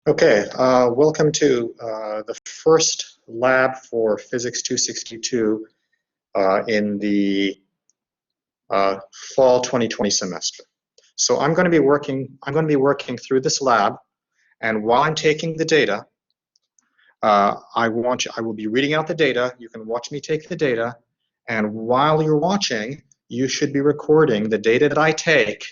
Okay, welcome to the first lab for Physics 262 in the fall 2020 semester. So I'm going to be working through this lab, and while I'm taking the data, I will be reading out the data. You can watch me take the data, and while you're watching, you should be recording the data that I take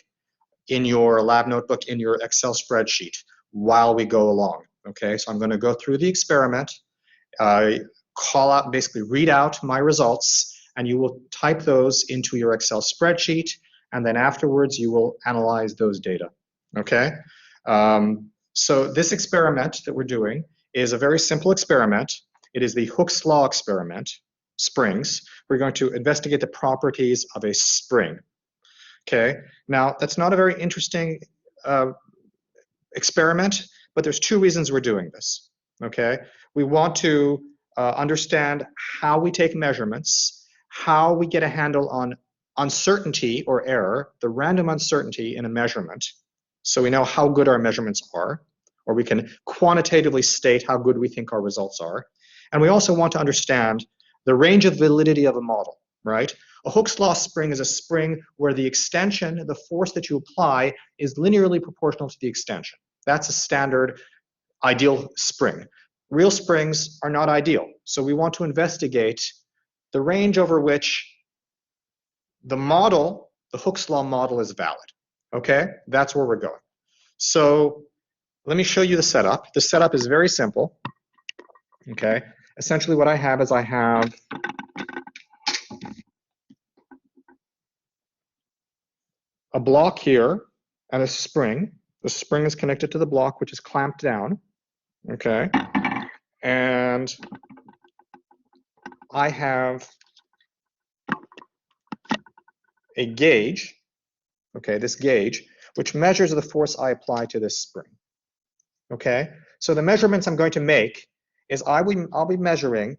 in your lab notebook, in your Excel spreadsheet, while we go along. Okay, so I'm going to go through the experiment, basically read out my results, and you will type those into your Excel spreadsheet, and then afterwards you will analyze those data. Okay, so this experiment that we're doing is a very simple experiment. It is the Hooke's law experiment, springs. We're going to investigate the properties of a spring. Okay, now that's not a very interesting experiment, but there's two reasons we're doing this. Okay, we want to understand how we take measurements, how we get a handle on uncertainty or error, the random uncertainty in a measurement, so we know how good our measurements are, or we can quantitatively state how good we think our results are. And we also want to understand the range of validity of a model, right? A Hooke's law spring is a spring where the extension, the force that you apply, is linearly proportional to the extension. That's a standard ideal spring. Real springs are not ideal, so we want to investigate the range over which the model, the Hooke's law model, is valid. Okay, that's where we're going. So let me show you the setup. The setup is very simple. Okay, essentially what I have is I have a block here and a spring. The spring is connected to the block, which is clamped down. Okay, and I have a gauge, okay, this gauge, which measures the force I apply to this spring. Okay, so the measurements I'm going to make is I'll be measuring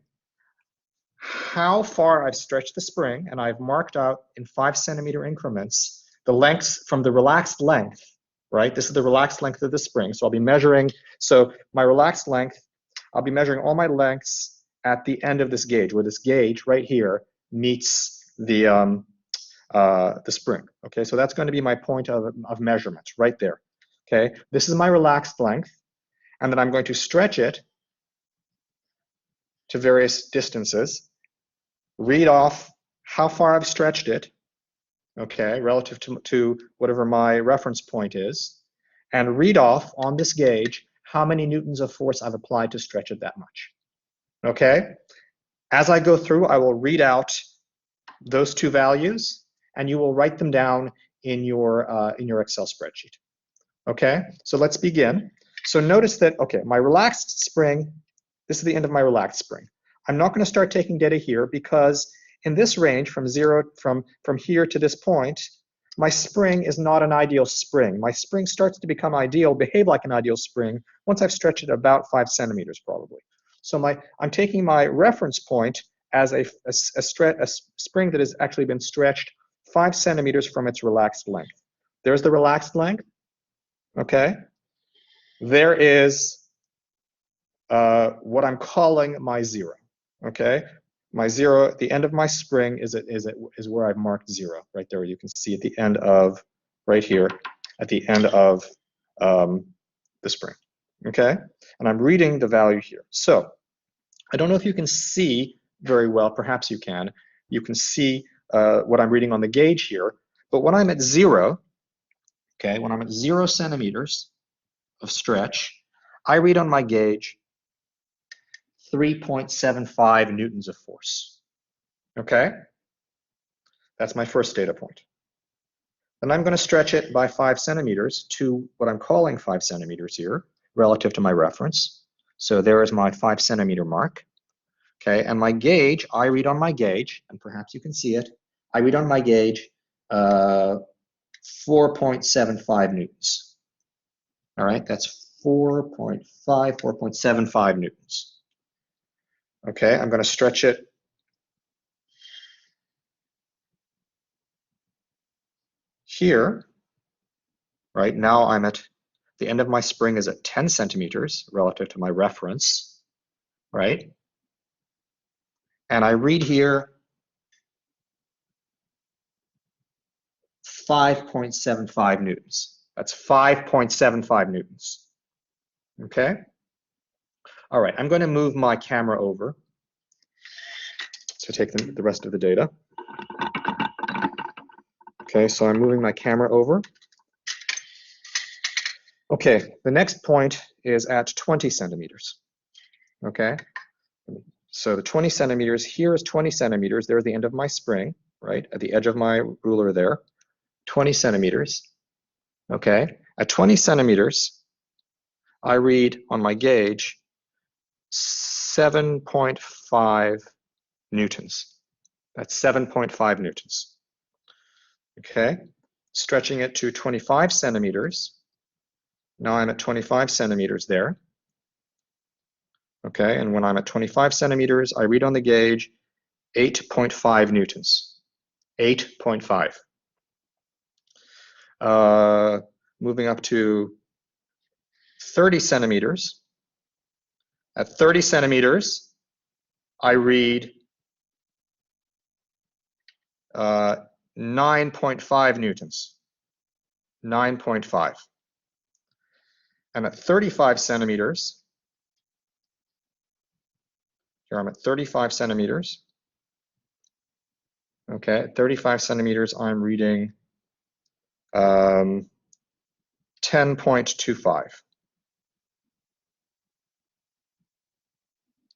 how far I've stretched the spring, and I've marked out in 5 centimeter increments the lengths from the relaxed length, right? This is the relaxed length of the spring. So I'll be measuring, so my relaxed length, I'll be measuring all my lengths at the end of this gauge, where this gauge right here meets the spring. Okay, so that's going to be my point of measurement right there. Okay, this is my relaxed length, and then I'm going to stretch it to various distances, read off how far I've stretched it, okay, relative to whatever my reference point is, and read off on this gauge how many newtons of force I've applied to stretch it that much. Okay, as I go through, I will read out those two values, and you will write them down in your Excel spreadsheet. Okay, so let's begin. So notice that, okay, my relaxed spring, this is the end of my relaxed spring. I'm not going to start taking data here because in this range from here to this point, my spring is not an ideal spring. My spring starts to become ideal, behave like an ideal spring, once I've stretched it about 5 centimeters probably. So I'm taking my reference point as a spring that has actually been stretched 5 centimeters from its relaxed length. There's the relaxed length. Okay, there is what I'm calling my zero. Okay, my zero at the end of my spring is where I've marked zero right there. You can see at the end of right here at the end of the spring. Okay, and I'm reading the value here. So I don't know if you can see very well. Perhaps you can. You can see what I'm reading on the gauge here. But when I'm at zero, okay, when I'm at 0 centimeters of stretch, I read on my gauge 3.75 newtons of force. Okay, that's my first data point. Then I'm going to stretch it by 5 centimeters to what I'm calling 5 centimeters here, relative to my reference. So there is my 5 centimeter mark. Okay, and my gauge, I read on my gauge, and perhaps you can see it, I read on my gauge 4.75 newtons. All right, that's 4.75 newtons. Okay, I'm going to stretch it here. Right now I'm at The end of my spring is at 10 centimeters relative to my reference, right? And I read here 5.75 newtons. That's 5.75 newtons. Okay? All right, I'm going to move my camera over to take the rest of the data. Okay, so I'm moving my camera over. Okay, the next point is at 20 centimeters. Okay, so the 20 centimeters, here is 20 centimeters. There's the end of my spring, right? At the edge of my ruler there, 20 centimeters. Okay, at 20 centimeters, I read on my gauge 7.5 newtons. That's 7.5 newtons. Okay, stretching it to 25 centimeters. Now I'm at 25 centimeters there. Okay, and when I'm at 25 centimeters, I read on the gauge 8.5 newtons. 8.5. Moving up to 30 centimeters. At 30 centimeters, I read 9.5 newtons. 9.5. And at 35 centimeters, here I'm at 35 centimeters. Okay, at 35 centimeters, I'm reading 10.25.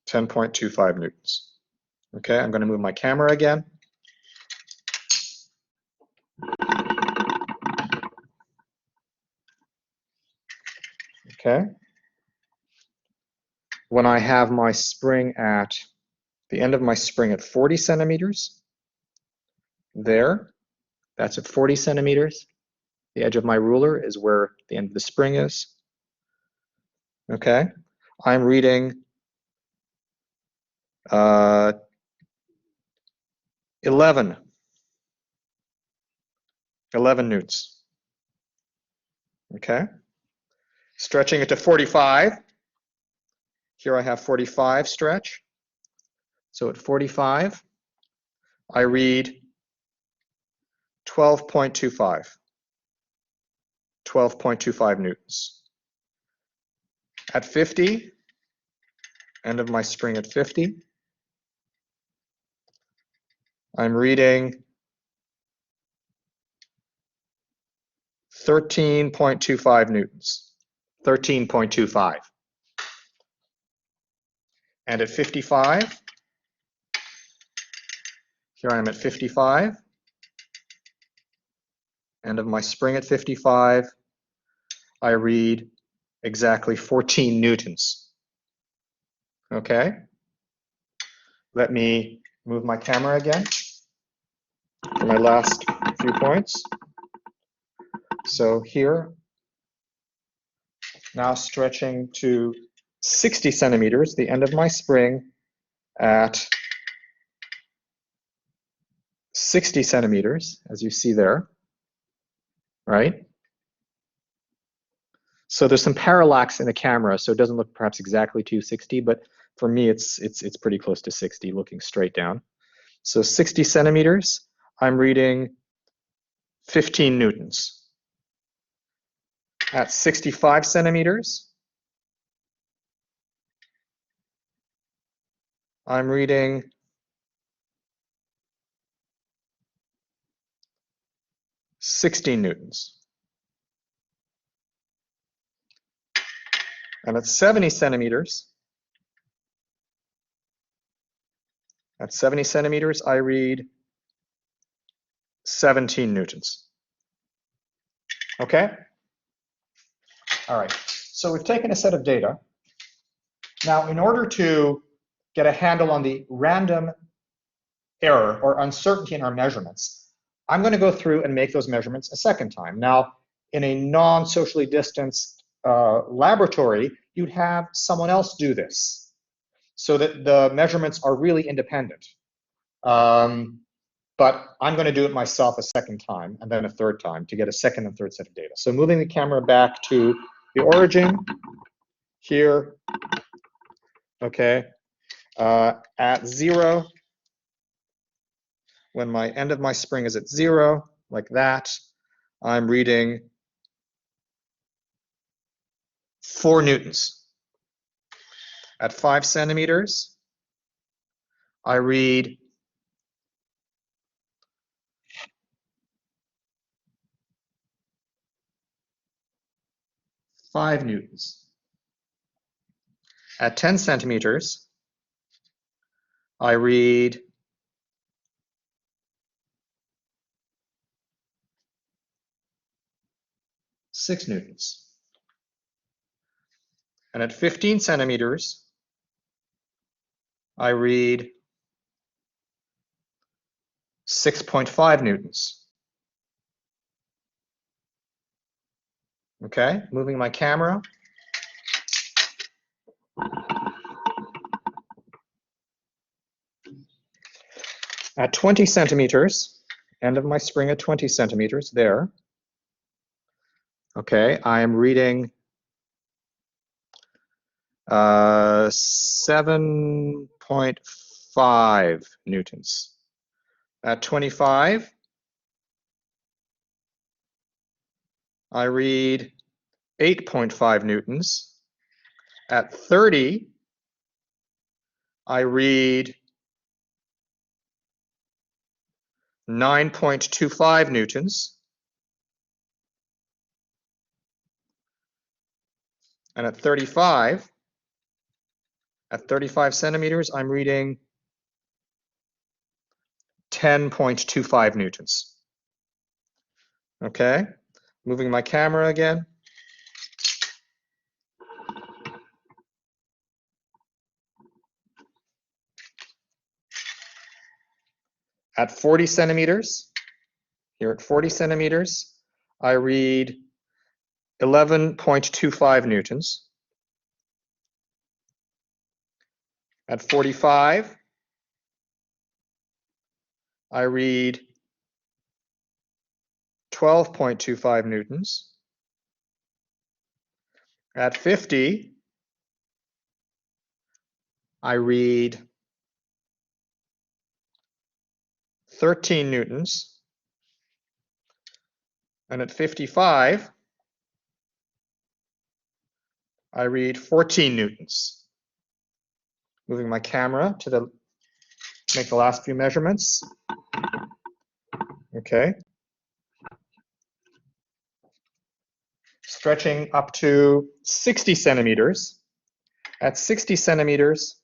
10.25 newtons. Okay, I'm going to move my camera again. Okay. When I have my spring at the end of my spring at 40 centimeters, there, that's at 40 centimeters. The edge of my ruler is where the end of the spring is. Okay, I'm reading 11 newtons. Okay, stretching it to 45. Here I have 45 stretch. So at 45, I read 12.25. 12.25 newtons. At 50, end of my spring at 50, I'm reading 13.25 newtons. 13.25. And at 55, here I am at 55, end of my spring at 55, I read exactly 14 newtons. Okay, let me move my camera again for my last few points. So here, now stretching to 60 centimeters, the end of my spring at 60 centimeters, as you see there, right? So there's some parallax in the camera, so it doesn't look perhaps exactly to 60, but for me, it's pretty close to 60, looking straight down. So 60 centimeters, I'm reading 15 newtons. At 65 centimeters, I'm reading 16 newtons. And at 70 centimeters, I read 17 newtons. Okay? All right, so we've taken a set of data. Now, in order to get a handle on the random error or uncertainty in our measurements, I'm going to go through and make those measurements a second time. Now, in a non-socially distanced laboratory, you'd have someone else do this so that the measurements are really independent. But I'm going to do it myself a second time and then a third time to get a second and third set of data. So moving the camera back to the origin here, okay, at 0, when my end of my spring is at 0, like that, I'm reading 4 newtons. At 5 centimeters, I read 5 newtons. At 10 centimeters, I read 6 newtons. And at 15 centimeters, I read 6.5 newtons. Okay, moving my camera. At 20 centimeters, end of my spring at 20 centimeters, there. Okay, I am reading 7.5 newtons. At 25, I read 8.5 newtons. At 30, I read 9.25 newtons. And at 35 centimeters, I'm reading 10.25 newtons. Okay, moving my camera again. At 40 centimeters, here at 40 centimeters, I read 11.25 newtons. At 45, I read 12.25 newtons. At 50, I read 13 newtons. And at 55, I read 14 newtons. Moving my camera to make the last few measurements. Okay. Stretching up to 60 centimeters. At 60 centimeters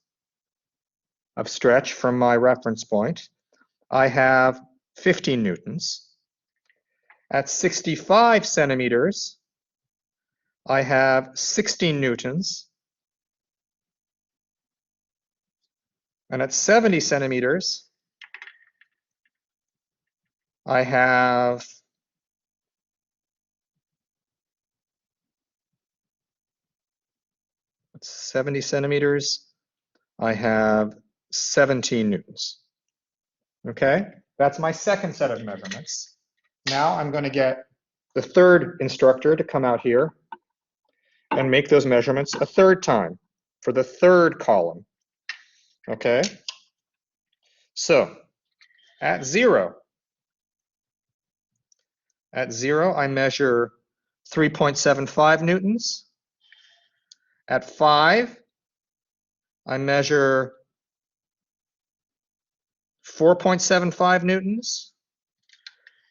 of stretch from my reference point, I have 15 newtons. At 65 centimeters, I have 16 newtons. And at 70 centimeters, I have 70 centimeters, I have 17 newtons. Okay, that's my second set of measurements. Now I'm going to get the third instructor to come out here and make those measurements a third time for the third column. Okay, so at 0, I measure 3.75 newtons. At 5, I measure 4.75 newtons.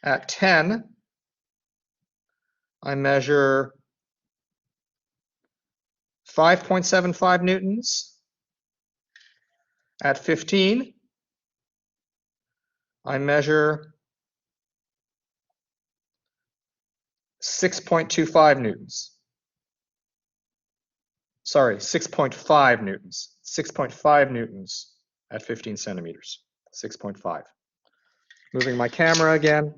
At 10, I measure 5.75 newtons. At 15, I measure 6.25 newtons. Sorry, 6.5 newtons. 6.5 newtons at 15 centimeters. 6.5. Moving my camera again.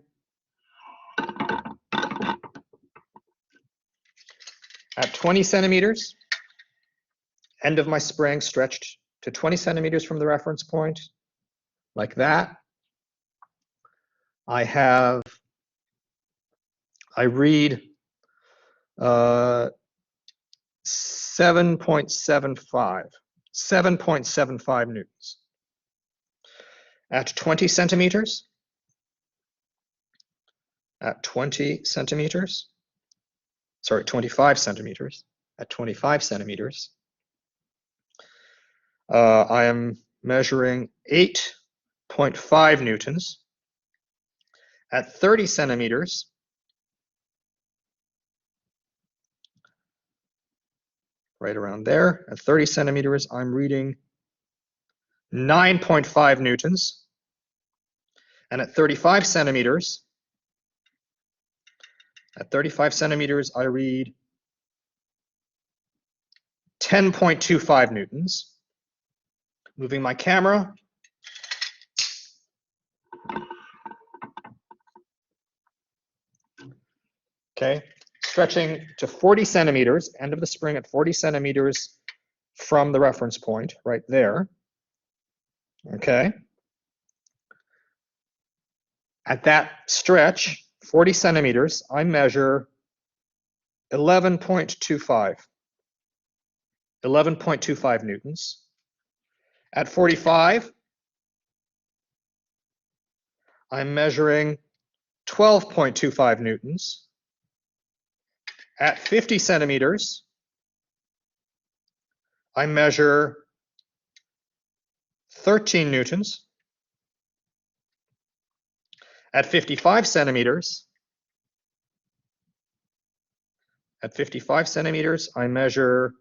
At 20 centimeters, end of my spring stretched to 20 centimeters from the reference point, like that. I read 7.75 newtons. At 20 centimeters, at 25 centimeters, at 25 centimeters, I am measuring 8.5 newtons. At 30 centimeters, right around there, at 30 centimeters, I'm reading 9.5 newtons. And at 35 centimeters, I read 10.25 newtons. Moving my camera. Okay, stretching to 40 centimeters, end of the spring at 40 centimeters from the reference point, right there. Okay. At that stretch, 40 centimeters, I measure 11.25 newtons. At 45, I'm measuring 12.25 newtons. At 50 centimeters, I measure 13 newtons. At 55 centimeters, I measure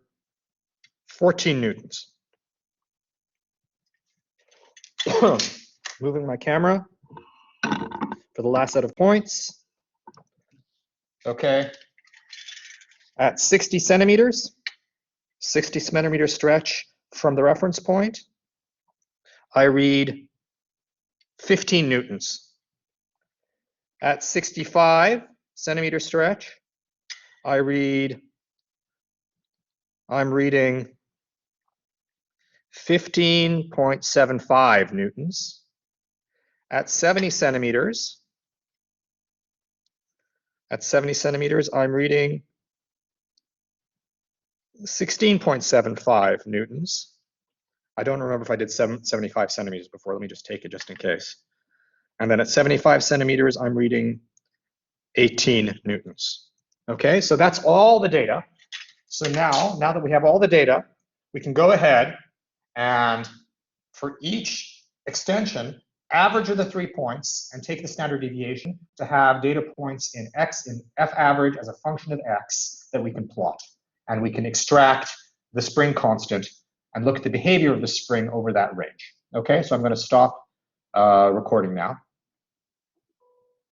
14 newtons. Moving my camera for the last set of points. Okay. At 60 centimeters, 60 centimeter stretch from the reference point, I read 15 newtons. At 65 centimeter stretch, I'm reading 15.75 newtons. At 70 centimeters, I'm reading 16.75 newtons. I don't remember if I did 75 centimeters before. Let me just take it just in case. And then at 75 centimeters, I'm reading 18 newtons. Okay, so that's all the data. So now that we have all the data, we can go ahead and for each extension, average of the 3 points and take the standard deviation to have data points in F average as a function of X that we can plot. And we can extract the spring constant and look at the behavior of the spring over that range. Okay, so I'm going to stop recording now.